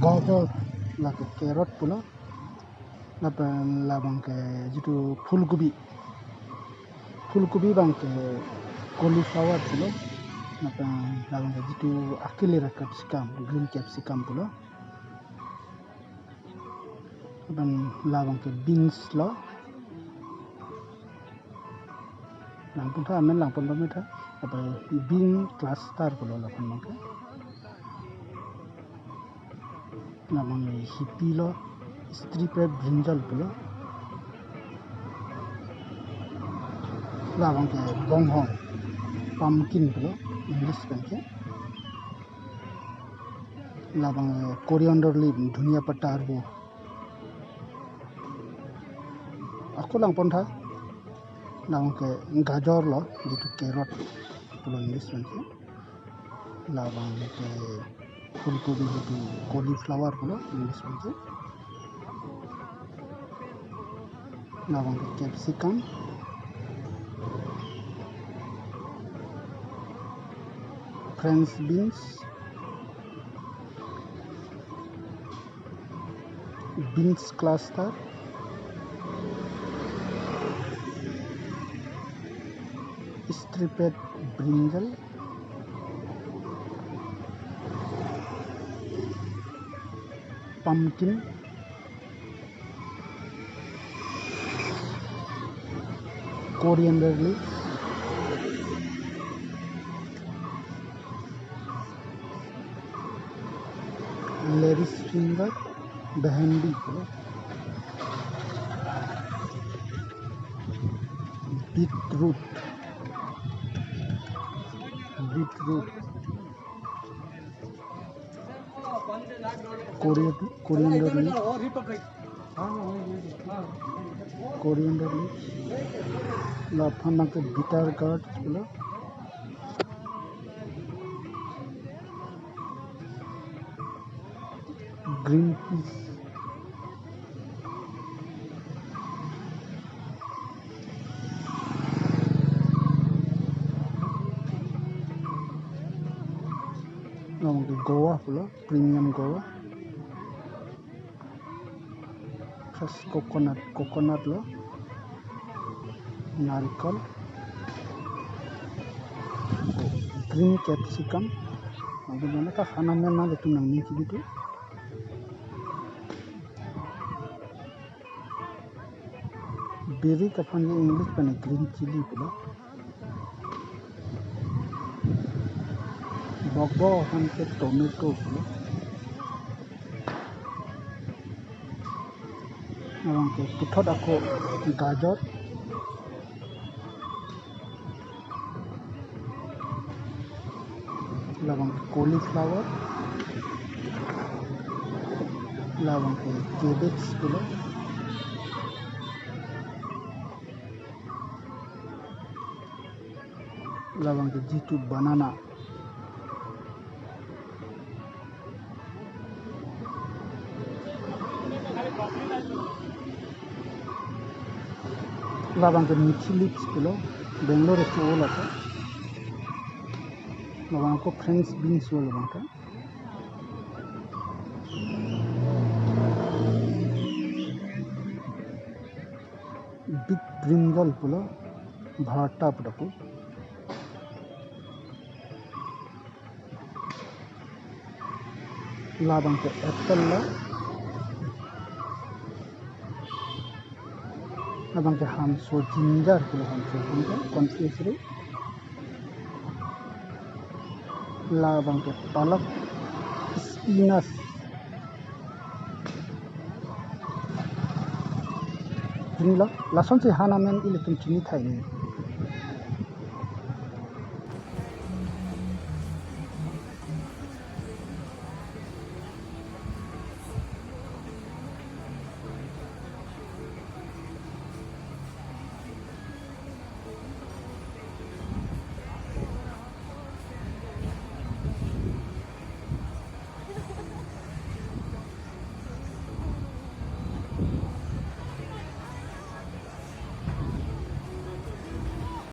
gajar lagi carrot pula labang ke jitu fulgobi bang ke cauliflower pula labang ke jitu akilera capsicum green capsicum pula labang ke beans lo langpun tha amen langpun ba metha apa bean cluster pula lapun mangke labang hippy lo striped brinjal pula labang ke bonghong pumpkin pula English bangke labang coriander leaf dhuniya patta arbo aku langpun tha labang ke gajar lo jitu carrot pula English bangke labang ke fulgobi jitu cauliflower pula English bangke labang ke capsicum French beans beans cluster striped brinjal pumpkin coriander leaf lady's finger behendi pula beetroot coriander leaf laphan ke bitter gourd pula green peas goa pula premium goa fresh coconut lo narikol green capsicum abuna ka khana men na lekin nang ni kibitu berry ka phang English pane green chili pula bogbo han ke tomato pula labang ke puthot ako gajar labang ke cauliflower labang ke cabbage pula labang ke jitu banana labang ke meaty leaves pula Bangalore ke ola ka labang ko French beans wala labang ka big brinjal pula bharta pula ko labang ke apple la labang ke hamso ginger pula hamso confuse labang ke palak spinach ini lah lason si hana men ile tum chini thai ni